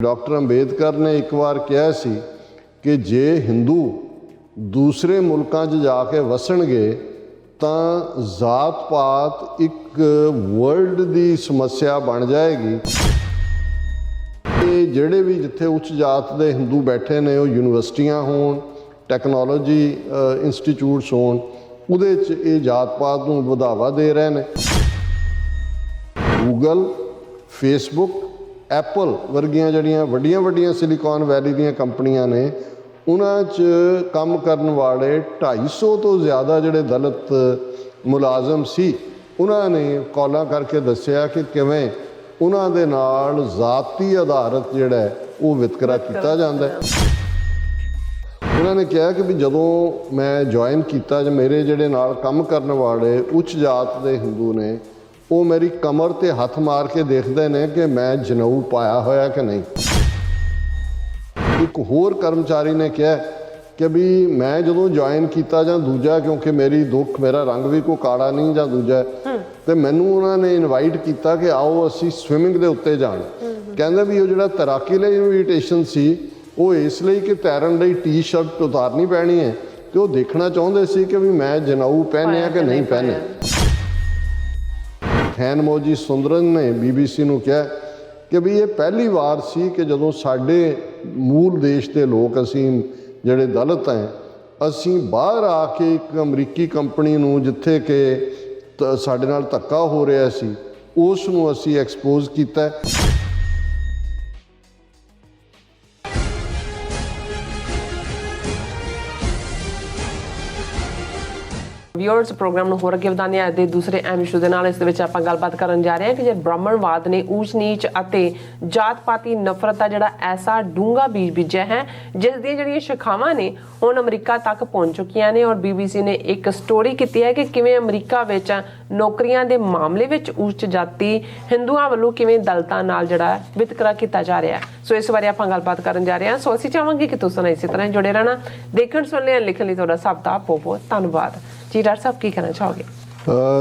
Doctor Ambedkar ने एक बार कहा सी कि जे हिंदू दूसरे मुल्कां 'च जाके वसणगे तां जात पात एक वर्ल्ड की समस्या बन जाएगी। ये जिहड़े भी जिथे उच्च जात के हिंदू बैठे ने वो यूनिवर्सिटियां होण, टैक्नोलॉजी इंस्टीट्यूट्स होण, उहदे च ये जात पात नूं बढ़ावा दे रहे हैं। गूगल, फेसबुक, एप्पल वर्गियां जड़ियां वड्डियां वड्डियां सिलिकॉन वैली दीयां कंपनियां ने उन्हां च काम करन वाले 250 तो ज़्यादा जिहड़े दलित मुलाजम सी उन्हां ने कॉलां करके दस्सिया कि किवें उन्हां दे नाल ज़ाती आधारित जिहड़ा वो वितकरा किया जाता है। उन्होंने कहा कि भी जदों मैं ज्वाइन किया मेरे जिहड़े नाल काम करन वाले उच्च जात के हिंदू ने वो मेरी कमर ते हथ मार के देखते हैं कि मैं जनेऊ पाया होया कि नहीं। एक होर कर्मचारी ने कहा कि भी मैं जदों ज्वाइन किया जां दूजा, क्योंकि मेरी दुख मेरा रंग भी कोई काला नहीं जां दूजा, तो मैनू उन्होंने इनवाइट किया कि आओ असी स्विमिंग के उत्ते जाण। कहंदे भी वो जिहड़ा तैराकी लई इनविटेशन सी वो इसलिए कि तैरन लई टी शर्ट उतारनी पैनी है, तो वो देखना चाहते सी कि भी मैं जनेऊ पहनिया कि नहीं पहने। हैनमोजी सुंदरन ने BBC नूं कहा कि भी ये पहली बार सी कि जदों साडे मूल देश के लोग असीं जिहड़े दलित हैं असीं बाहर आके एक अमरीकी कंपनी नूं जिथे कि साडे नाल धक्का हो रहा सी उस नूं असीं एक्सपोज कीता। व्यूअर्स प्रोग्राम ਨੂੰ ਹੋਰ ਅੱਗੇ ਵਧਾਉਂਦੇ ਹਾਂ। ਦੂਸਰੇ ਅਹਿਮ ਇਸ਼ੂ ਦੇ ਨਾਲ ਇਸ ਦੇ ਵਿੱਚ ਆਪਾਂ ਗੱਲਬਾਤ ਕਰਨ ਜਾ ਰਹੇ ਹਾਂ ਕਿ ਜੇ ਬ੍ਰਾਹਮਣਵਾਦ ਨੇ ਊਚ ਨੀਚ ਅਤੇ ਜਾਤ ਪਾਤੀ ਨਫ਼ਰਤ ਦਾ ਜਿਹੜਾ ਐਸਾ ਡੂੰਘਾ ਬੀਜ ਬੀਜਿਆ ਹੈ ਜਿਸ ਦੀਆਂ ਜਿਹੜੀਆਂ ਸ਼ਾਖਾਵਾਂ ਨੇ ਹੁਣ ਅਮਰੀਕਾ ਤੱਕ ਪਹੁੰਚ ਚੁੱਕੀਆਂ ਨੇ। ਔਰ BBC ਨੇ ਇੱਕ ਸਟੋਰੀ ਕੀਤੀ ਹੈ ਕਿ ਕਿਵੇਂ ਅਮਰੀਕਾ ਵਿੱਚ ਨੌਕਰੀਆਂ ਦੇ ਮਾਮਲੇ ਵਿੱਚ ਉੱਚ ਜਾਤੀ ਹਿੰਦੂਆਂ ਵੱਲੋਂ ਕਿਵੇਂ ਦਲਿਤਾਂ ਨਾਲ ਜਿਹੜਾ ਵਿਤਕਰਾ ਕੀਤਾ ਜਾ ਰਿਹਾ ਹੈ। ਸੋ ਇਸ ਬਾਰੇ ਆਪਾਂ ਗੱਲਬਾਤ ਕਰਨ ਜਾ ਰਹੇ ਹਾਂ। ਸੋ ਅਸੀਂ ਚਾਹਾਂਗੇ ਕਿ ਤੁਸੀਂ ਇਸੇ ਤਰ੍ਹਾਂ ਜੁੜੇ ਰਹਿਣਾ। ਦੇਖਣ ਸੁਣਨ ਲਿਖਣ ਲਈ ਤੁਹਾਡਾ ਸਭ ਦਾ ਬਹੁਤ ਬਹੁਤ ਧੰਨਵਾਦ जी। डॉक्टर साहब की कहना चाहोगे?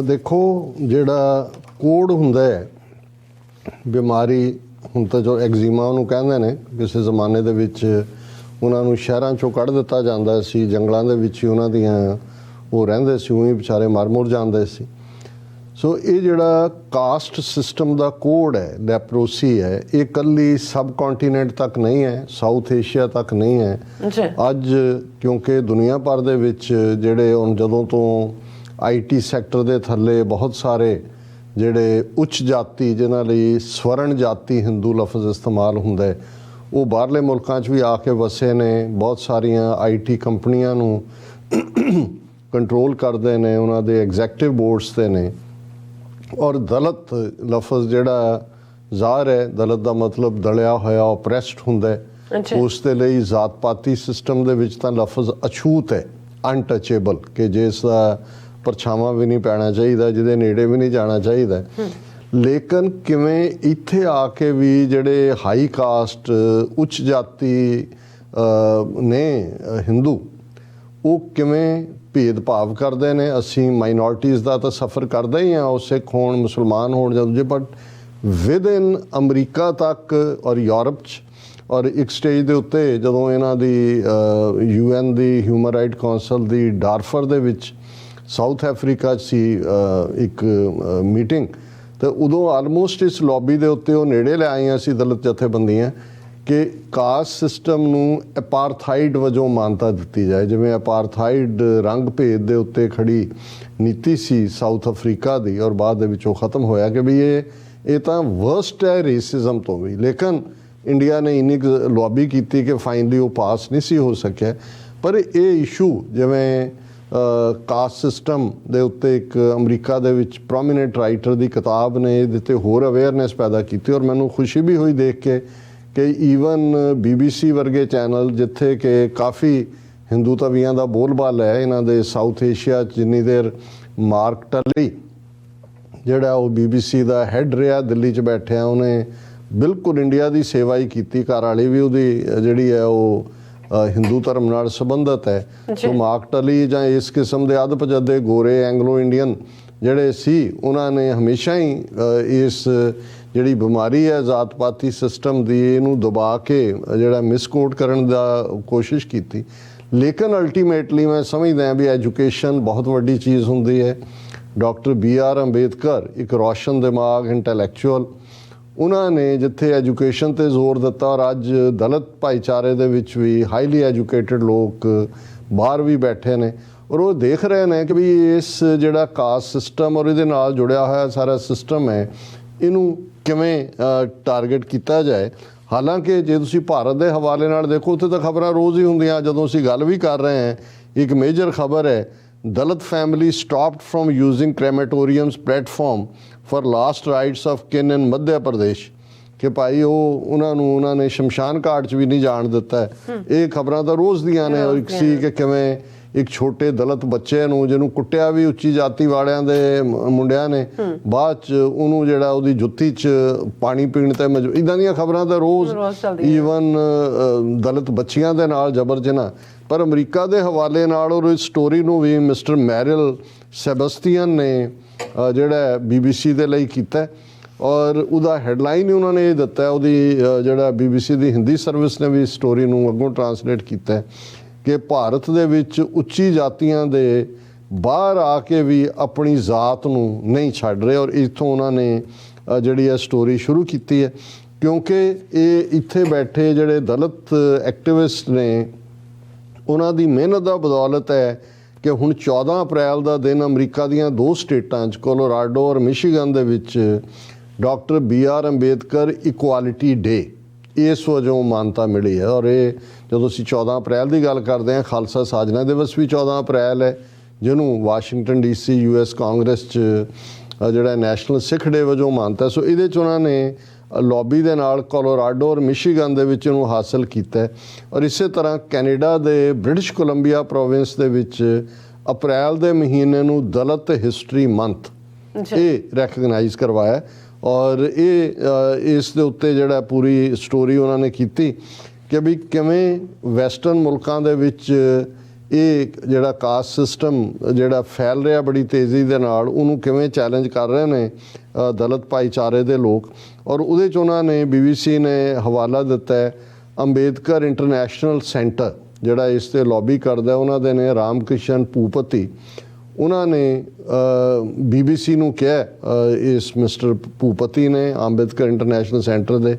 देखो जिहड़ा कोड हुंदा है बीमारी हुण तां जो एक्जीमा उहनूं कहंदे ने, किसी ज़माने दे विच उहनां नूं शहरां चों कढ दित्ता जांदा सी, जंगलां दे विच ही उहनां दियां वो रहिंदे सी, उही बेचारे मर मुर जांदे सी। सो ये जिहड़ा कास्ट सिस्टम का कोड है, लैप्रोसी है, ये कल्ली सब कॉन्टीनेंट तक नहीं है, साउथ एशिया तक नहीं है। अज क्योंकि दुनिया भर दे विच जिहड़े हुण जदों तो IT सैक्टर दे थल्ले बहुत सारे जिहड़े उच्च जाति जिन्हां लई स्वर्ण जाति हिंदू लफज इस्तेमाल हुंदा है वो बाहरले मुल्कां 'च भी आके वसे ने। बहुत सारियां IT कंपनियां नूं कंट्रोल करदे ने, उन्हां दे एग्जैक्टिव बोर्ड्स ते ने। और दलित लफज जिहड़ा ज़ाहिर है दलित का मतलब दलिया होया ओप्रैस्ड हुंदा है, उस दे लई जात पाती सिस्टम दे विच तां लफज अछूत है, अनटचेबल, कि जिसका परछावां भी नहीं पैना चाहिए, जिहदे नेड़े भी नहीं जाना चाहिए। लेकिन किवें इत्थे आके भी जिहड़े हाई कास्ट उच्च जाति ने हिंदू वो किवें भेदभाव करते हैं। असी माइनॉरिटीज़ का तो सफ़र करते ही हाँ, वो सिख हो मुसलमान हो जां दूजे, बट विद इन अमरीका तक और यूरोप और एक स्टेज के उत्ते जदों इन्हां दी UN दी ह्यूमन राइट कौंसल दी डारफर दे विच साउथ अफ्रीका सी एक मीटिंग, तो उदों आलमोस्ट इस लॉबी के उत्ते वो नेड़े ले आईयां सी दलित जथेबंदियां कि कास्ट सिस्टम नूं अपारथाइड वजों मानता दी जाए। जिवें अपारथाइड रंग भेद के उत्ते खड़ी नीति सी साउथ अफ्रीका दी और बाद दे विच खत्म होया कि भी ये तां वर्स्ट है रेसिज्म तो भी। लेकिन इंडिया ने इन्नी लॉबी की कि फाइनली वो पास नहीं सी हो सकिया। पर ये इशू जिवें कास्ट सिस्टम दे उत्ते एक अमरीका दे विच प्रोमीनेंट राइटर की किताब ने ये होर अवेयरनेस पैदा की और मैनूं खुशी भी हुई देख के कि ईवन BBC वर्गे चैनल जिथे कि काफ़ी हिंदू तवियां का बोलबाला है इन्हां दे साउथ एशिया जिन्नी देर मार्क टली जिहड़ा वो BBC का हैड रहा दिल्ली च बैठिया, उन्हें बिल्कुल इंडिया की सेवा ही की। घर वाली भी उहदी जिहड़ी है वो हिंदू धर्म नाल संबंधित है। तो मार्क टली जां इस किस्म के अध पजदे गोरे एंगलो इंडियन जिहड़े सी उन्होंने हमेशा ही इस ਜਿਹੜੀ ਬਿਮਾਰੀ ਹੈ ਜ਼ਾਤ ਪਾਤੀ ਸਿਸਟਮ ਦੀ, ਇਹਨੂੰ ਦਬਾ ਕੇ ਜਿਹੜਾ ਮਿਸਕੋਟ ਕਰਨ ਦਾ ਕੋਸ਼ਿਸ਼ ਕੀਤੀ। ਲੇਕਿਨ ਅਲਟੀਮੇਟਲੀ ਮੈਂ ਸਮਝਦਾ ਵੀ ਐਜੂਕੇਸ਼ਨ ਬਹੁਤ ਵੱਡੀ ਚੀਜ਼ ਹੁੰਦੀ ਹੈ। ਡਾਕਟਰ BR ਅੰਬੇਦਕਰ ਇੱਕ ਰੋਸ਼ਨ ਦਿਮਾਗ, ਇੰਟੈਲੈਕਚੁਅਲ, ਉਹਨਾਂ ਨੇ ਜਿੱਥੇ ਐਜੂਕੇਸ਼ਨ ਤੇ ਜ਼ੋਰ ਦਿੱਤਾ, ਔਰ ਅੱਜ ਦਲਿਤ ਭਾਈਚਾਰੇ ਦੇ ਵਿੱਚ ਵੀ ਹਾਈਲੀ ਐਜੂਕੇਟਡ ਲੋਕ ਬਾਹਰ ਵੀ ਬੈਠੇ ਨੇ, ਔਰ ਉਹ ਦੇਖ ਰਹੇ ਨੇ ਕਿ ਵੀ ਇਸ ਜਿਹੜਾ ਕਾਸਟ ਸਿਸਟਮ ਔਰ ਇਹਦੇ ਨਾਲ ਜੁੜਿਆ ਹੋਇਆ ਸਾਰਾ ਸਿਸਟਮ ਹੈ, ਇਹਨੂੰ ਕਿਵੇਂ ਟਾਰਗੇਟ ਕੀਤਾ ਜਾਏ। ਹਾਲਾਂਕਿ ਜੇ ਤੁਸੀਂ ਭਾਰਤ ਦੇ ਹਵਾਲੇ ਨਾਲ ਦੇਖੋ, ਉੱਥੇ ਤਾਂ ਖਬਰਾਂ ਰੋਜ਼ ਹੀ ਹੁੰਦੀਆਂ। ਜਦੋਂ ਅਸੀਂ ਗੱਲ ਵੀ ਕਰ ਰਹੇ ਹਾਂ, ਇੱਕ ਮੇਜਰ ਖਬਰ ਹੈ, Dalit family stopped from using crematoriums platform for last rites of kin in Madhya Pradesh, ਕਿ ਭਾਈ ਉਹਨਾਂ ਨੇ ਸ਼ਮਸ਼ਾਨ ਘਾਟ 'ਚ ਵੀ ਨਹੀਂ ਜਾਣ ਦਿੱਤਾ। ਇਹ ਖਬਰਾਂ ਤਾਂ ਰੋਜ਼ ਦੀਆਂ ਨੇ। ਔਰ ਇੱਕ ਸੀ ਕਿ ਕਿਵੇਂ ਇੱਕ ਛੋਟੇ ਦਲਿਤ ਬੱਚੇ ਨੂੰ, ਜਿਹਨੂੰ ਕੁੱਟਿਆ ਵੀ ਉੱਚੀ ਜਾਤੀ ਵਾਲਿਆਂ ਦੇ ਮੁੰਡਿਆਂ ਨੇ, ਬਾਅਦ 'ਚ ਉਹਨੂੰ ਜਿਹੜਾ ਉਹਦੀ ਜੁੱਤੀ 'ਚ ਪਾਣੀ ਪੀਣ ਤੇ ਇੱਦਾਂ ਦੀਆਂ ਖਬਰਾਂ ਤਾਂ ਰੋਜ਼ ਈਵਨ ਦਲਿਤ ਬੱਚੀਆਂ ਦੇ ਨਾਲ ਜਬਰ ਜਨਾਹ। ਪਰ ਅਮਰੀਕਾ ਦੇ ਹਵਾਲੇ ਨਾਲ ਔਰ ਇਸ ਸਟੋਰੀ ਨੂੰ ਵੀ ਮਿਸਟਰ ਮੈਰਿਲ ਸੈਬਸਟੀਅਨ ਨੇ ਜਿਹੜਾ BBC ਦੇ ਲਈ ਕੀਤਾ, ਔਰ ਉਹਦਾ ਹੈਡਲਾਈਨ ਹੀ ਉਹਨਾਂ ਨੇ ਇਹ ਦਿੱਤਾ। ਉਹਦੀ ਜਿਹੜਾ BBC ਦੀ ਹਿੰਦੀ ਸਰਵਿਸ ਨੇ ਵੀ ਸਟੋਰੀ ਨੂੰ ਅੱਗੋਂ ਟਰਾਂਸਲੇਟ ਕੀਤਾ ਕਿ ਭਾਰਤ ਦੇ ਵਿੱਚ ਉੱਚੀ ਜਾਤੀਆਂ ਦੇ ਬਾਹਰ ਆ ਕੇ ਵੀ ਆਪਣੀ ਜ਼ਾਤ ਨੂੰ ਨਹੀਂ ਛੱਡ ਰਹੇ, ਔਰ ਇੱਥੋਂ ਉਹਨਾਂ ਨੇ ਜਿਹੜੀ ਇਹ ਸਟੋਰੀ ਸ਼ੁਰੂ ਕੀਤੀ ਹੈ। ਕਿਉਂਕਿ ਇਹ ਇੱਥੇ ਬੈਠੇ ਜਿਹੜੇ ਦਲਿਤ ਐਕਟਿਵਿਸਟ ਨੇ, ਉਹਨਾਂ ਦੀ ਮਿਹਨਤ ਦਾ ਬਦੌਲਤ ਹੈ ਕਿ ਹੁਣ 14 ਅਪ੍ਰੈਲ ਦਾ ਦਿਨ ਅਮਰੀਕਾ ਦੀਆਂ 2 ਸਟੇਟਾਂ 'ਚ ਕੋਲੋਰਾਡੋ ਔਰ ਮਿਸ਼ੀਗਨ ਦੇ ਵਿੱਚ ਡਾਕਟਰ BR ਅੰਬੇਦਕਰ ਇਕੁਆਲਿਟੀ ਡੇ ਇਸ ਵਜੋਂ ਮਾਨਤਾ ਮਿਲੀ ਹੈ। ਔਰ ਇਹ ਜਦੋਂ ਅਸੀਂ 14 ਅਪ੍ਰੈਲ ਦੀ ਗੱਲ ਕਰਦੇ ਹਾਂ, ਖਾਲਸਾ ਸਾਜਨਾ ਦਿਵਸ ਵੀ 14 ਅਪ੍ਰੈਲ ਹੈ, ਜਿਹਨੂੰ ਵਾਸ਼ਿੰਗਟਨ DC US ਕਾਂਗਰਸ 'ਚ ਜਿਹੜਾ ਨੈਸ਼ਨਲ ਸਿੱਖ ਡੇ ਵਜੋਂ ਮਾਨਤਾ। ਸੋ ਇਹਦੇ 'ਚ ਉਹਨਾਂ ਨੇ ਲੌਬੀ ਦੇ ਨਾਲ ਕੋਲੋਰਾਡੋ ਔਰ ਮਿਸ਼ੀਗਨ ਦੇ ਵਿੱਚ ਇਹਨੂੰ ਹਾਸਲ ਕੀਤਾ। ਔਰ ਇਸੇ ਤਰ੍ਹਾਂ ਕੈਨੇਡਾ ਦੇ ਬ੍ਰਿਟਿਸ਼ ਕੋਲੰਬੀਆ ਪ੍ਰੋਵਿੰਸ ਦੇ ਵਿੱਚ ਅਪ੍ਰੈਲ ਦੇ ਮਹੀਨੇ ਨੂੰ ਦਲਿਤ ਹਿਸਟਰੀ ਮੰਥ ਇਹ ਰੈਕਗਨਾਈਜ਼ ਕਰਵਾਇਆ। ਔਰ ਇਸ ਦੇ ਉੱਤੇ ਜਿਹੜਾ ਪੂਰੀ ਸਟੋਰੀ ਉਹਨਾਂ ਨੇ ਕੀਤੀ ਕਿ ਵੀ ਕਿਵੇਂ ਵੈਸਟਰਨ ਮੁਲਕਾਂ ਦੇ ਵਿੱਚ ਇਹ ਜਿਹੜਾ ਕਾਸਟ ਸਿਸਟਮ ਜਿਹੜਾ ਫੈਲ ਰਿਹਾ ਬੜੀ ਤੇਜ਼ੀ ਦੇ ਨਾਲ, ਉਹਨੂੰ ਕਿਵੇਂ ਚੈਲੰਜ ਕਰ ਰਹੇ ਨੇ ਦਲਿਤ ਭਾਈਚਾਰੇ ਦੇ ਲੋਕ। ਔਰ ਉਹਦੇ 'ਚ ਉਹਨਾਂ ਨੇ BBC ਨੇ ਹਵਾਲਾ ਦਿੱਤਾ ਹੈ ਅੰਬੇਦਕਰ ਇੰਟਰਨੈਸ਼ਨਲ ਸੈਂਟਰ, ਜਿਹੜਾ ਇਸ 'ਤੇ ਲੌਬੀ ਕਰਦਾ, ਉਹਨਾਂ ਦੇ ਨੇ ਰਾਮ ਕ੍ਰਿਸ਼ਨ ਭੂਪਤੀ। ਉਹਨਾਂ ਨੇ BBC ਨੂੰ ਕਿਹਾ, ਇਸ ਮਿਸਟਰ ਭੂਪਤੀ ਨੇ ਅੰਬੇਦਕਰ ਇੰਟਰਨੈਸ਼ਨਲ ਸੈਂਟਰ ਦੇ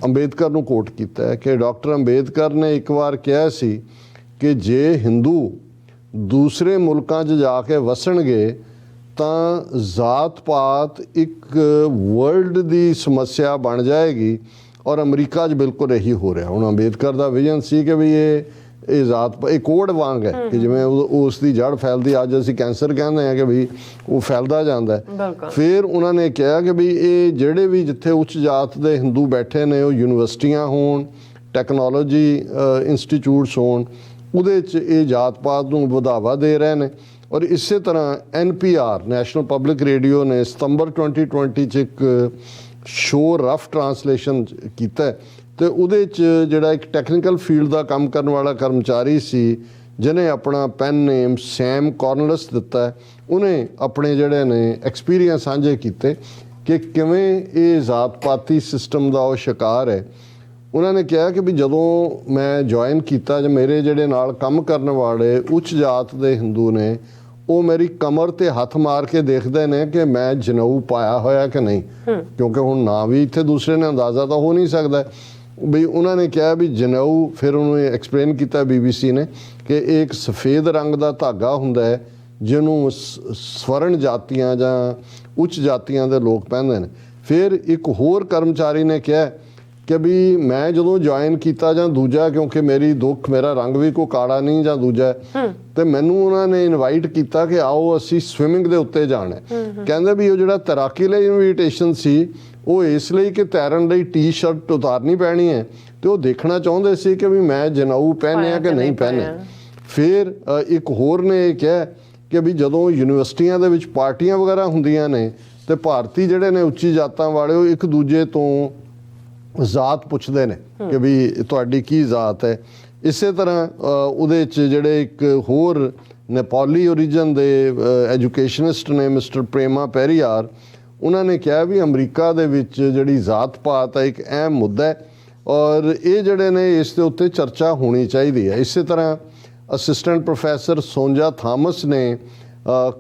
ਅੰਬੇਦਕਰ ਨੂੰ ਕੋਟ ਕੀਤਾ ਹੈ ਕਿ ਡਾਕਟਰ ਅੰਬੇਦਕਰ ਨੇ ਇੱਕ ਵਾਰ ਕਿਹਾ ਸੀ ਕਿ ਜੇ ਹਿੰਦੂ ਦੂਸਰੇ ਮੁਲਕਾਂ 'ਚ ਜਾ ਕੇ ਵਸਣਗੇ ਤਾਂ ਜ਼ਾਤ ਪਾਤ ਇੱਕ ਵਰਲਡ ਦੀ ਸਮੱਸਿਆ ਬਣ ਜਾਏਗੀ, ਔਰ ਅਮਰੀਕਾ 'ਚ ਬਿਲਕੁਲ ਇਹੀ ਹੋ ਰਿਹਾ। ਹੁਣ ਅੰਬੇਦਕਰ ਦਾ ਵਿਜ਼ਨ ਸੀ ਕਿ ਵੀ ਇਹ ਇਹ ਕੋਡ ਵਾਂਗ ਹੈ ਕਿ ਜਿਵੇਂ ਉਸ ਦੀ ਜੜ ਫੈਲਦੀ, ਅੱਜ ਅਸੀਂ ਕੈਂਸਰ ਕਹਿੰਦੇ ਹਾਂ ਕਿ ਵੀ ਉਹ ਫੈਲਦਾ ਜਾਂਦਾ ਹੈ। ਫਿਰ ਉਹਨਾਂ ਨੇ ਕਿਹਾ ਕਿ ਵੀ ਇਹ ਜਿਹੜੇ ਵੀ ਜਿੱਥੇ ਉੱਚ ਜਾਤ ਦੇ ਹਿੰਦੂ ਬੈਠੇ ਨੇ, ਉਹ ਯੂਨੀਵਰਸਿਟੀਆਂ ਹੋਣ, ਟੈਕਨੋਲੋਜੀ ਇੰਸਟੀਚਿਊਟਸ ਹੋਣ, ਉਹਦੇ 'ਚ ਇਹ ਜਾਤ ਪਾਤ ਨੂੰ ਵਧਾਵਾ ਦੇ ਰਹੇ ਨੇ। ਔਰ ਇਸੇ ਤਰ੍ਹਾਂ NPR ਨੈਸ਼ਨਲ ਪਬਲਿਕ ਰੇਡੀਓ ਨੇ ਸਤੰਬਰ 2020 'ਚ ਇੱਕ ਸ਼ੋਅ ਰਫ ਟਰਾਂਸਲੇਸ਼ਨ ਕੀਤਾ, ਤੇ ਉਹਦੇ 'ਚ ਜਿਹੜਾ ਇੱਕ ਟੈਕਨੀਕਲ ਫੀਲਡ ਦਾ ਕੰਮ ਕਰਨ ਵਾਲਾ ਕਰਮਚਾਰੀ ਸੀ, ਜਿਹਨੇ ਆਪਣਾ ਪੈਨ ਨੇਮ ਸੈਮ ਕਾਰਨਲਸ ਦਿੱਤਾ, ਉਹਨੇ ਆਪਣੇ ਜਿਹੜੇ ਨੇ ਐਕਸਪੀਰੀਅੰਸ ਸਾਂਝੇ ਕੀਤੇ ਕਿ ਕਿਵੇਂ ਇਹ ਜ਼ਾਤ ਪਾਤੀ ਸਿਸਟਮ ਦਾ ਉਹ ਸ਼ਿਕਾਰ ਹੈ। ਉਹਨਾਂ ਨੇ ਕਿਹਾ ਕਿ ਵੀ ਜਦੋਂ ਮੈਂ ਜੁਆਇਨ ਕੀਤਾ, ਜਾਂ ਮੇਰੇ ਜਿਹੜੇ ਨਾਲ ਕੰਮ ਕਰਨ ਵਾਲੇ ਉੱਚ ਜਾਤ ਦੇ ਹਿੰਦੂ ਨੇ, ਉਹ ਮੇਰੀ ਕਮਰ ਤੇ ਹੱਥ ਮਾਰ ਕੇ ਦੇਖਦੇ ਨੇ ਕਿ ਮੈਂ ਜਨੇਊ ਪਾਇਆ ਹੋਇਆ ਕਿ ਨਹੀਂ, ਕਿਉਂਕਿ ਹੁਣ ਨਾ ਵੀ ਇੱਥੇ ਦੂਸਰੇ ਨੇ ਅੰਦਾਜ਼ਾ ਤਾਂ ਹੋ ਨਹੀਂ ਸਕਦਾ ਵੀ। ਉਹਨਾਂ ਨੇ ਕਿਹਾ ਵੀ ਜਨੇਊ, ਫਿਰ ਉਹਨੂੰ ਐਕਸਪਲੇਨ ਕੀਤਾ BBC ਨੇ ਕਿ ਇਹ ਇੱਕ ਸਫੇਦ ਰੰਗ ਦਾ ਧਾਗਾ ਹੁੰਦਾ ਹੈ ਜਿਹਨੂੰ ਸਵਰਨ ਜਾਤੀਆਂ ਜਾਂ ਉੱਚ ਜਾਤੀਆਂ ਦੇ ਲੋਕ ਪਹਿਨਦੇ ਨੇ। ਫਿਰ ਇੱਕ ਹੋਰ ਕਰਮਚਾਰੀ ਨੇ ਕਿਹਾ ਕਿ ਵੀ ਮੈਂ ਜਦੋਂ ਜੁਆਇਨ ਕੀਤਾ, ਜਾਂ ਦੂਜਾ ਕਿਉਂਕਿ ਮੇਰਾ ਰੰਗ ਵੀ ਕੋਈ ਕਾਲਾ ਨਹੀਂ ਜਾਂ ਦੂਜਾ, ਤੇ ਮੈਨੂੰ ਉਹਨਾਂ ਨੇ ਇਨਵਾਈਟ ਕੀਤਾ ਕਿ ਆਓ ਅਸੀਂ ਸਵਿਮਿੰਗ ਦੇ ਉੱਤੇ ਜਾਣਾ। ਕਹਿੰਦੇ ਵੀ ਉਹ ਜਿਹੜਾ ਤੈਰਾਕੀ ਲਈ ਇਨਵੀਟੇਸ਼ਨ ਸੀ, ਉਹ ਇਸ ਲਈ ਕਿ ਤੈਰਨ ਲਈ ਟੀ-ਸ਼ਰਟ ਉਤਾਰਨੀ ਪੈਣੀ ਹੈ, ਤੇ ਉਹ ਦੇਖਣਾ ਚਾਹੁੰਦੇ ਸੀ ਕਿ ਵੀ ਮੈਂ ਜਨੇਊ ਪਹਿਨਿਆ ਕਿ ਨਹੀਂ ਪਹਿਨਿਆ। ਫਿਰ ਇੱਕ ਹੋਰ ਨੇ ਇਹ ਕਿਹਾ ਕਿ ਵੀ ਜਦੋਂ ਯੂਨੀਵਰਸਿਟੀਆਂ ਦੇ ਵਿੱਚ ਪਾਰਟੀਆਂ ਵਗੈਰਾ ਹੁੰਦੀਆਂ ਨੇ, ਤੇ ਭਾਰਤੀ ਜਿਹੜੇ ਨੇ ਉੱਚੀ ਜਾਤਾਂ ਵਾਲੇ, ਉਹ ਇੱਕ ਦੂਜੇ ਤੋਂ ਜ਼ਾਤ ਪੁੱਛਦੇ ਨੇ ਕਿ ਵੀ ਤੁਹਾਡੀ ਕੀ ਜ਼ਾਤ ਹੈ। ਇਸੇ ਤਰ੍ਹਾਂ ਉਹਦੇ 'ਚ ਜਿਹੜੇ ਇੱਕ ਹੋਰ ਨੇਪਾਲੀ ਓਰੀਜਨ ਦੇ ਐਜੂਕੇਸ਼ਨਿਸਟ ਨੇ ਮਿਸਟਰ ਪ੍ਰੇਮਾ ਪੈਰੀਆਰ, ਉਹਨਾਂ ਨੇ ਕਿਹਾ ਵੀ ਅਮਰੀਕਾ ਦੇ ਵਿੱਚ ਜਿਹੜੀ ਜ਼ਾਤ ਪਾਤ ਹੈ ਇੱਕ ਅਹਿਮ ਮੁੱਦਾ ਹੈ ਔਰ ਇਹ ਜਿਹੜੇ ਨੇ ਇਸ ਦੇ ਉੱਤੇ ਚਰਚਾ ਹੋਣੀ ਚਾਹੀਦੀ ਹੈ। ਇਸੇ ਤਰ੍ਹਾਂ ਅਸਿਸਟੈਂਟ ਪ੍ਰੋਫੈਸਰ ਸੋਂਜਾ ਥਾਮਸ ਨੇ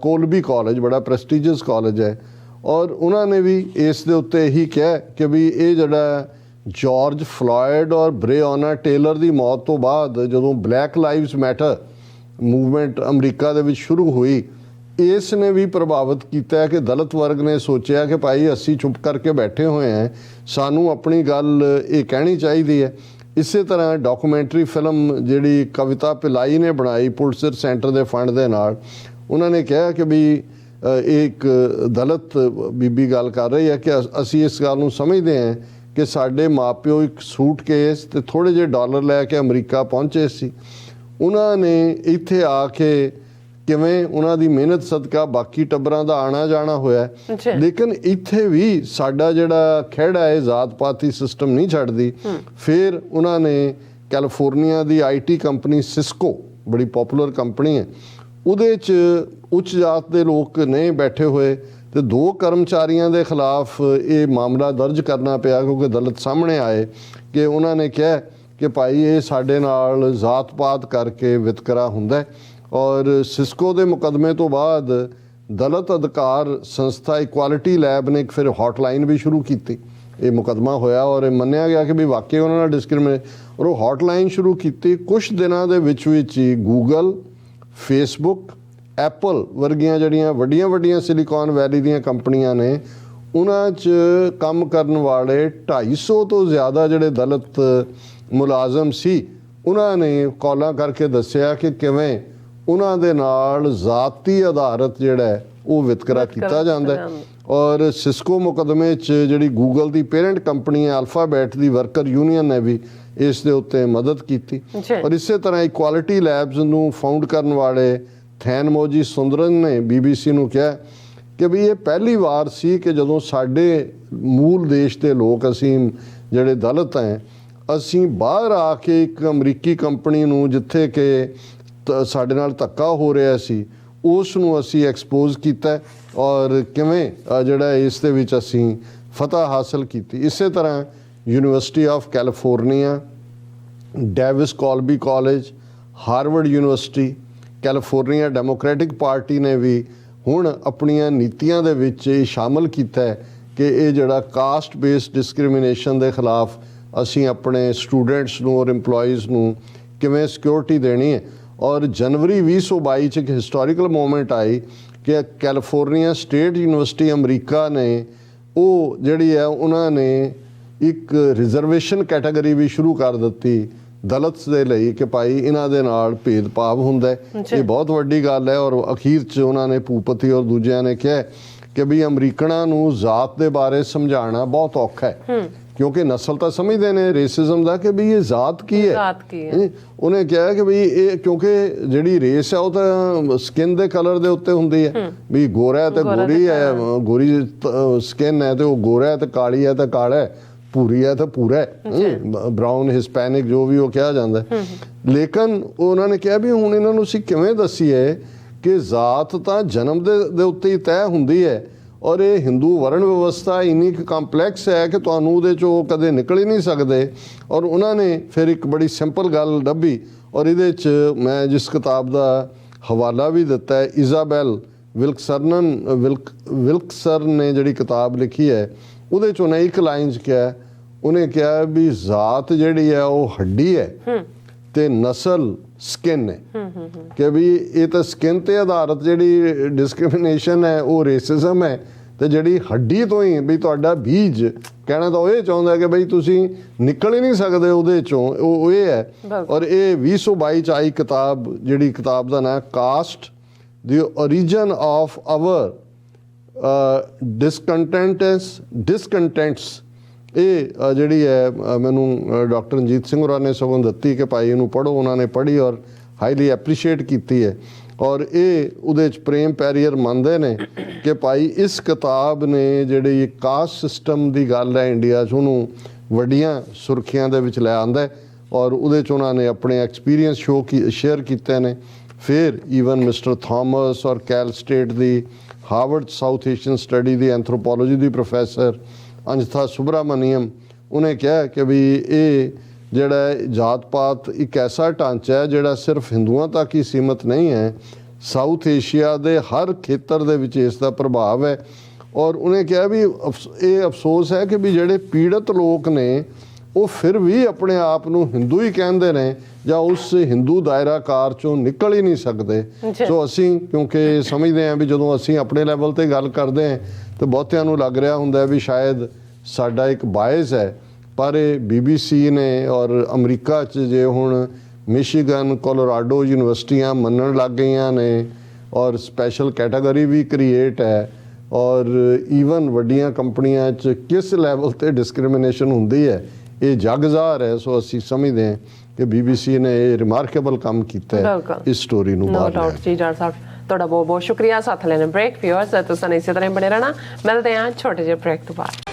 ਕੋਲਬੀ ਕਾਲਜ, ਬੜਾ ਪ੍ਰੈਸਟੀਜੀਅਸ ਕਾਲਜ ਹੈ, ਔਰ ਉਹਨਾਂ ਨੇ ਵੀ ਇਸ ਦੇ ਉੱਤੇ ਇਹੀ ਕਿਹਾ ਕਿ ਵੀ ਇਹ ਜਿਹੜਾ ਜਾਰਜ ਫਲੋਇਡ ਔਰ ਬ੍ਰੇਓਨਾ ਟੇਲਰ ਦੀ ਮੌਤ ਤੋਂ ਬਾਅਦ ਜਦੋਂ black lives matter movement America ਦੇ ਵਿੱਚ ਸ਼ੁਰੂ ਹੋਈ, ਇਸ ਨੇ ਵੀ ਪ੍ਰਭਾਵਿਤ ਕੀਤਾ ਹੈ ਕਿ ਦਲਿਤ ਵਰਗ ਨੇ ਸੋਚਿਆ ਕਿ ਭਾਈ ਅਸੀਂ ਚੁੱਪ ਕਰਕੇ ਬੈਠੇ ਹੋਏ ਹਾਂ, ਸਾਨੂੰ ਆਪਣੀ ਗੱਲ ਇਹ ਕਹਿਣੀ ਚਾਹੀਦੀ ਹੈ। ਇਸੇ ਤਰ੍ਹਾਂ ਡਾਕੂਮੈਂਟਰੀ ਫਿਲਮ ਜਿਹੜੀ ਕਵਿਤਾ ਪਿਲਾਈ ਨੇ ਬਣਾਈ ਪੁਲਿਟਜ਼ਰ ਸੈਂਟਰ ਦੇ ਫੰਡ ਦੇ ਨਾਲ, ਉਹਨਾਂ ਨੇ ਕਿਹਾ ਕਿ ਵੀ ਇੱਕ ਦਲਿਤ ਬੀਬੀ ਗੱਲ ਕਰ ਰਹੀ ਹੈ ਕਿ ਅਸੀਂ ਇਸ ਗੱਲ ਨੂੰ ਸਮਝਦੇ ਹਾਂ ਕਿ ਸਾਡੇ ਮਾਪਿਓ ਇੱਕ ਸੂਟਕੇਸ ਤੇ ਥੋੜ੍ਹੇ ਜਿਹੇ ਡਾਲਰ ਲੈ ਕੇ ਅਮਰੀਕਾ ਪਹੁੰਚੇ ਸੀ। ਉਹਨਾਂ ਨੇ ਇੱਥੇ ਆ ਕੇ ਕਿਵੇਂ ਉਹਨਾਂ ਦੀ ਮਿਹਨਤ ਸਦਕਾ ਬਾਕੀ ਟੱਬਰਾਂ ਦਾ ਆਣਾ ਜਾਣਾ ਹੋਇਆ, ਲੇਕਿਨ ਇੱਥੇ ਵੀ ਸਾਡਾ ਜਿਹੜਾ ਖਹਿੜਾ ਹੈ ਜ਼ਾਤ ਪਾਤੀ ਸਿਸਟਮ ਨਹੀਂ ਛੱਡਦੀ। ਫਿਰ ਉਹਨਾਂ ਨੇ California the IT company Cisco, ਬੜੀ ਪਪੂਲਰ ਕੰਪਨੀ ਹੈ, ਉਹਦੇ 'ਚ ਉੱਚ ਜਾਤ ਦੇ ਲੋਕ ਨੇ ਬੈਠੇ ਹੋਏ ਤੇ 2 ਕਰਮਚਾਰੀਆਂ ਦੇ ਖਿਲਾਫ ਇਹ ਮਾਮਲਾ ਦਰਜ ਕਰਨਾ ਪਿਆ ਕਿਉਂਕਿ ਦਲਿਤ ਸਾਹਮਣੇ ਆਏ ਕਿ ਉਹਨਾਂ ਨੇ ਕਿਹਾ ਕਿ ਭਾਈ ਇਹ ਸਾਡੇ ਨਾਲ ਜ਼ਾਤ ਪਾਤ ਕਰਕੇ ਵਿਤਕਰਾ ਹੁੰਦਾ। ਔਰ ਸਿਸਕੋ ਦੇ ਮੁਕੱਦਮੇ ਤੋਂ ਬਾਅਦ ਦਲਿਤ ਅਧਿਕਾਰ ਸੰਸਥਾ ਇਕੁਆਲਿਟੀ ਲੈਬ ਨੇ ਇੱਕ ਫਿਰ ਹੌਟਲਾਈਨ ਵੀ ਸ਼ੁਰੂ ਕੀਤੀ। ਇਹ ਮੁਕੱਦਮਾ ਹੋਇਆ ਔਰ ਇਹ ਮੰਨਿਆ ਗਿਆ ਕਿ ਵੀ ਵਾਕਈ ਉਹਨਾਂ ਨਾਲ ਡਿਸਕ੍ਰਿਮੀਨੇਟ, ਔਰ ਉਹ ਹੌਟਲਾਈਨ ਸ਼ੁਰੂ ਕੀਤੀ। ਕੁਛ ਦਿਨਾਂ ਦੇ ਵਿੱਚ ਹੀ ਗੂਗਲ, ਫੇਸਬੁੱਕ, ਐਪਲ ਵਰਗੀਆਂ ਜਿਹੜੀਆਂ ਵੱਡੀਆਂ ਸਿਲੀਕਨ ਵੈਲੀ ਦੀਆਂ ਕੰਪਨੀਆਂ ਨੇ, ਉਹਨਾਂ 'ਚ ਕੰਮ ਕਰਨ ਵਾਲੇ 250 ਤੋਂ ਜ਼ਿਆਦਾ ਜਿਹੜੇ ਦਲਿਤ ਮੁਲਾਜ਼ਮ ਸੀ, ਉਹਨਾਂ ਨੇ ਕਾਲਾਂ ਕਰਕੇ ਦੱਸਿਆ ਕਿ ਕਿਵੇਂ ਉਹਨਾਂ ਦੇ ਨਾਲ ਜ਼ਾਤੀ ਆਧਾਰਿਤ ਜਿਹੜਾ ਉਹ ਵਿਤਕਰਾ ਕੀਤਾ ਜਾਂਦਾ ਹੈ। ਔਰ ਸਿਸਕੋ ਮੁਕੱਦਮੇ 'ਚ ਜਿਹੜੀ ਗੂਗਲ ਦੀ ਪੇਰੈਂਟ ਕੰਪਨੀ ਹੈ ਅਲਫਾਬੈਟ ਦੀ ਵਰਕਰ ਯੂਨੀਅਨ ਨੇ ਵੀ ਇਸ ਦੇ ਉੱਤੇ ਮਦਦ ਕੀਤੀ। ਔਰ ਇਸੇ ਤਰ੍ਹਾਂ ਇਕੁਆਲਿਟੀ ਲੈਬਸ ਨੂੰ ਫਾਊਂਡ ਕਰਨ ਵਾਲੇ ਥੈਨਮੋਜੀ ਸੁੰਦਰਨ ਨੇ BBC ਨੂੰ ਕਿਹਾ ਕਿ ਵੀ ਇਹ ਪਹਿਲੀ ਵਾਰ ਸੀ ਕਿ ਜਦੋਂ ਸਾਡੇ ਮੂਲ ਦੇਸ਼ ਦੇ ਲੋਕ, ਅਸੀਂ ਜਿਹੜੇ ਦਲਿਤ ਹੈ, ਅਸੀਂ ਬਾਹਰ ਆ ਕੇ ਇੱਕ ਅਮਰੀਕੀ ਕੰਪਨੀ ਨੂੰ ਜਿੱਥੇ ਕਿ ਸਾਡੇ ਨਾਲ ਧੱਕਾ ਹੋ ਰਿਹਾ ਸੀ ਉਸ ਨੂੰ ਅਸੀਂ ਐਕਸਪੋਜ਼ ਕੀਤਾ ਔਰ ਕਿਵੇਂ ਜਿਹੜਾ ਇਸ ਦੇ ਵਿੱਚ ਅਸੀਂ ਫਤਹ ਹਾਸਲ ਕੀਤੀ। ਇਸੇ ਤਰ੍ਹਾਂ University of California, Davis Colby College, Harvard University, California Democratic Party ਨੇ ਵੀ ਹੁਣ ਆਪਣੀਆਂ ਨੀਤੀਆਂ ਦੇ ਵਿੱਚ ਇਹ ਸ਼ਾਮਲ ਕੀਤਾ ਹੈ ਕਿ ਇਹ ਜਿਹੜਾ ਕਾਸਟ ਬੇਸਡ ਡਿਸਕ੍ਰਿਮੀਨੇਸ਼ਨ ਦੇ ਖਿਲਾਫ ਅਸੀਂ ਆਪਣੇ ਸਟੂਡੈਂਟਸ ਨੂੰ ਔਰ EMPLOYEES ਨੂੰ ਕਿਵੇਂ ਸਿਕਿਉਰਿਟੀ ਦੇਣੀ ਹੈ। ਔਰ ਜਨਵਰੀ 2022 'ਚ ਇੱਕ ਹਿਸਟੋਰੀਕਲ ਮੂਮੈਂਟ ਆਈ ਕਿ ਕੈਲੀਫੋਰਨੀਆ ਸਟੇਟ ਯੂਨੀਵਰਸਿਟੀ ਅਮਰੀਕਾ ਨੇ ਉਹ ਜਿਹੜੀ ਹੈ ਉਹਨਾਂ ਨੇ ਇੱਕ ਰਿਜ਼ਰਵੇਸ਼ਨ ਕੈਟਾਗਰੀ ਵੀ ਸ਼ੁਰੂ ਕਰ ਦਿੱਤੀ ਦਲਿਤ ਦੇ ਲਈ ਕਿ ਭਾਈ ਇਹਨਾਂ ਦੇ ਨਾਲ ਭੇਦਭਾਵ ਹੁੰਦਾ। ਇਹ ਬਹੁਤ ਵੱਡੀ ਗੱਲ ਹੈ। ਔਰ ਅਖੀਰ 'ਚ ਉਹਨਾਂ ਨੇ ਭੂਪਤੀ ਔਰ ਦੂਜਿਆਂ ਨੇ ਕਿਹਾ ਕਿ ਵੀ ਅਮਰੀਕਨਾਂ ਨੂੰ ਜ਼ਾਤ ਦੇ ਬਾਰੇ ਸਮਝਾਉਣਾ ਬਹੁਤ ਔਖਾ ਹੈ ਕਿਉਂਕਿ ਨਸਲ ਤਾਂ ਸਮਝਦੇ ਨੇ ਰੇਸਿਜ਼ਮ ਦਾ ਕਿ ਵੀ ਇਹ ਜ਼ਾਤ ਕੀ ਹੈ। ਉਹਨੇ ਕਿਹਾ ਕਿ ਵੀ ਇਹ ਕਿਉਂਕਿ ਜਿਹੜੀ ਰੇਸ ਹੈ ਉਹ ਤਾਂ ਸਕਿਨ ਦੇ ਕਲਰ ਦੇ ਉੱਤੇ ਹੁੰਦੀ ਹੈ, ਵੀ ਗੋਰਾ ਹੈ ਤੇ ਗੋਰੀ ਹੈ, ਗੋਰੀ ਸਕਿਨ ਹੈ ਤੇ ਉਹ ਗੋਰਾ ਹੈ ਤੇ ਕਾਲੀ ਹੈ ਤੇ ਕਾਲਾ ਹੈ, ਭੂਰੀ ਹੈ ਤਾਂ ਭੂਰਾ ਹੈ, ਬਰਾਊਨ ਹਿਸਪੈਨਿਕ ਜੋ ਵੀ ਉਹ ਕਿਹਾ ਜਾਂਦਾ। ਲੇਕਿਨ ਉਹਨਾਂ ਨੇ ਕਿਹਾ ਵੀ ਹੁਣ ਇਹਨਾਂ ਨੂੰ ਅਸੀਂ ਕਿਵੇਂ ਦੱਸੀਏ ਕਿ ਜ਼ਾਤ ਤਾਂ ਜਨਮ ਦੇ ਉੱਤੇ ਹੀ ਤੈਅ ਹੁੰਦੀ ਹੈ ਔਰ ਇਹ ਹਿੰਦੂ ਵਰਣ ਵਿਵਸਥਾ ਇੰਨੀ ਕੰਪਲੈਕਸ ਹੈ ਕਿ ਤੁਹਾਨੂੰ ਉਹਦੇ 'ਚੋਂ ਕਦੇ ਨਿਕਲ ਹੀ ਨਹੀਂ ਸਕਦੇ। ਔਰ ਉਹਨਾਂ ਨੇ ਫਿਰ ਇੱਕ ਬੜੀ ਸਿੰਪਲ ਗੱਲ ਲੱਭੀ ਔਰ ਇਹਦੇ 'ਚ ਮੈਂ ਜਿਸ ਕਿਤਾਬ ਦਾ ਹਵਾਲਾ ਵੀ ਦਿੱਤਾ ਹੈ, ਇਜ਼ਾਬੈਲ ਵਿਲਕਸਰ ਨੇ ਜਿਹੜੀ ਕਿਤਾਬ ਲਿਖੀ ਹੈ ਉਹਦੇ 'ਚ ਉਹਨੇ ਇੱਕ ਲਾਈਨ 'ਚ ਕਿਹਾ, ਉਹਨੇ ਕਿਹਾ ਵੀ ਜ਼ਾਤ ਜਿਹੜੀ ਹੈ ਉਹ ਹੱਡੀ ਹੈ ਤੇ ਨਸਲ ਸਕਿਨ ਹੈ ਕਿ ਵੀ ਇਹ ਤਾਂ ਸਕਿਨ ਤੇ ਆਧਾਰਿਤ ਜਿਹੜੀ ਡਿਸਕ੍ਰਿਮੀਨੇਸ਼ਨ ਹੈ ਉਹ ਰੇਸਿਜ਼ਮ ਹੈ ਤੇ ਜਿਹੜੀ ਹੱਡੀ ਤੋਂ ਹੀ ਵੀ ਤੁਹਾਡਾ ਬੀਜ ਕਹਿਣਾ ਤਾਂ ਉਹ ਇਹ ਚਾਹੁੰਦਾ ਕਿ ਬਈ ਤੁਸੀਂ ਨਿਕਲ ਹੀ ਨਹੀਂ ਸਕਦੇ ਉਹਦੇ ਚੋਂ, ਉਹ ਇਹ ਹੈ। ਔਰ ਇਹ 2022 'ਚ ਆਈ ਕਿਤਾਬ, ਜਿਹੜੀ ਕਿਤਾਬ ਦਾ ਨਾਂ caste the origin of hour ਡਿਸਕੰਟੈਂਟਸ, ਇਹ ਜਿਹੜੀ ਹੈ ਮੈਨੂੰ ਡਾਕਟਰ ਰਣਜੀਤ ਸਿੰਘ ਹੋਰਾਂ ਨੇ ਸਗੋਂ ਦਿੱਤੀ ਕਿ ਭਾਈ ਇਹਨੂੰ ਪੜ੍ਹੋ। ਉਹਨਾਂ ਨੇ ਪੜ੍ਹੀ ਔਰ ਹਾਈਲੀ ਐਪਰੀਸ਼ੀਏਟ ਕੀਤੀ ਹੈ। ਔਰ ਇਹ ਉਹਦੇ 'ਚ ਪ੍ਰੇਮ ਪੈਰੀਅਰ ਮੰਨਦੇ ਨੇ ਕਿ ਭਾਈ ਇਸ ਕਿਤਾਬ ਨੇ ਜਿਹੜੀ ਕਾਸਟ ਸਿਸਟਮ ਦੀ ਗੱਲ ਹੈ ਇੰਡੀਆ 'ਚ ਉਹਨੂੰ ਵੱਡੀਆਂ ਸੁਰਖੀਆਂ ਦੇ ਵਿੱਚ ਲੈ ਆਂਦਾ ਔਰ ਉਹਦੇ 'ਚ ਉਹਨਾਂ ਨੇ ਆਪਣੇ ਐਕਸਪੀਰੀਅੰਸ ਸ਼ੇਅਰ ਕੀਤੇ ਨੇ। ਫਿਰ ਈਵਨ ਮਿਸਟਰ ਥਾਮਸ ਔਰ ਕੈਲ ਸਟੇਟ ਦੀ ਹਾਰਵਰਡ ਸਾਊਥ ਏਸ਼ੀਅਨ ਸਟੱਡੀ ਦੀ ਐਂਥਰੋਪੋਲੋਜੀ ਦੀ ਪ੍ਰੋਫੈਸਰ ਅੰਜਥਾ ਸੁਬਰਾਮਨੀਅਮ, ਉਹਨੇ ਕਿਹਾ ਕਿ ਵੀ ਇਹ ਜਿਹੜਾ ਜਾਤ ਪਾਤ ਇੱਕ ਐਸਾ ਢਾਂਚਾ ਹੈ ਜਿਹੜਾ ਸਿਰਫ ਹਿੰਦੂਆਂ ਤੱਕ ਹੀ ਸੀਮਤ ਨਹੀਂ ਹੈ, ਸਾਊਥ ਏਸ਼ੀਆ ਦੇ ਹਰ ਖੇਤਰ ਦੇ ਵਿੱਚ ਇਸ ਦਾ ਪ੍ਰਭਾਵ ਹੈ। ਔਰ ਉਹਨੇ ਕਿਹਾ ਵੀ ਇਹ ਅਫਸੋਸ ਹੈ ਕਿ ਵੀ ਜਿਹੜੇ ਪੀੜਤ ਲੋਕ ਨੇ ਉਹ ਫਿਰ ਵੀ ਆਪਣੇ ਆਪ ਨੂੰ ਹਿੰਦੂ ਹੀ ਕਹਿੰਦੇ ਨੇ ਜਾਂ ਉਸ ਹਿੰਦੂ ਦਾਇਰਾਕਾਰ ਚੋਂ ਨਿਕਲ ਹੀ ਨਹੀਂ ਸਕਦੇ। ਸੋ ਅਸੀਂ ਕਿਉਂਕਿ ਸਮਝਦੇ ਹਾਂ ਵੀ ਜਦੋਂ ਅਸੀਂ ਆਪਣੇ ਲੈਵਲ ਤੇ ਗੱਲ ਕਰਦੇ ਹਾਂ ਤਾਂ ਬਹੁਤਿਆਂ ਨੂੰ ਲੱਗ ਰਿਹਾ ਹੁੰਦਾ ਵੀ ਸ਼ਾਇਦ ਸਾਡਾ ਇੱਕ ਬਾਇਸ ਹੈ, ਪਰ ਇਹ BBC ਨੇ ਔਰ ਅਮਰੀਕਾ 'ਚ ਜੇ ਹੁਣ ਮਿਸ਼ੀਗਨ, ਕੋਲੋਰਾਡੋ ਯੂਨੀਵਰਸਿਟੀਆਂ ਮੰਨਣ ਲੱਗ ਗਈਆਂ ਨੇ ਔਰ ਸਪੈਸ਼ਲ ਕੈਟਾਗਰੀ ਵੀ ਕ੍ਰੀਏਟ ਹੈ, ਔਰ ਈਵਨ ਵੱਡੀਆਂ ਕੰਪਨੀਆਂ 'ਚ ਕਿਸ ਲੈਵਲ ਤੇ ਡਿਸਕ੍ਰਿਮੀਨੇਸ਼ਨ ਹੁੰਦੀ ਹੈ ਇਹ ਜਗ ਜ਼ਾਹਰ ਹੈ। ਸੋ ਅਸੀਂ ਸਮਝਦੇ ਹਾਂ ਕਿ BBC ਨੇ ਇਹ ਰਿਮਾਰਕੇਬਲ ਕੰਮ ਕੀਤਾ ਹੈ ਇਸ ਸਟੋਰੀ ਨੂੰ ਬਾਹਰ ਲਿਆ। ਜੀ ਡਾਕਟਰ ਸਾਹਿਬ ਤੁਹਾਡਾ ਬਹੁਤ ਬਹੁਤ ਸ਼ੁਕਰੀਆ ਸਾਥ ਲੈਣ ਬ੍ਰੇਕ। ਵਿਊਅਰਸ ਤੁਸੀਂ ਇਸੇ ਤਰ੍ਹਾਂ ਬਣੇ ਰਹਿਣਾ, ਮਿਲਦੇ ਹਾਂ ਛੋਟੇ ਜਿਹੇ ਬ੍ਰੇਕ ਤੋਂ ਬਾਅਦ।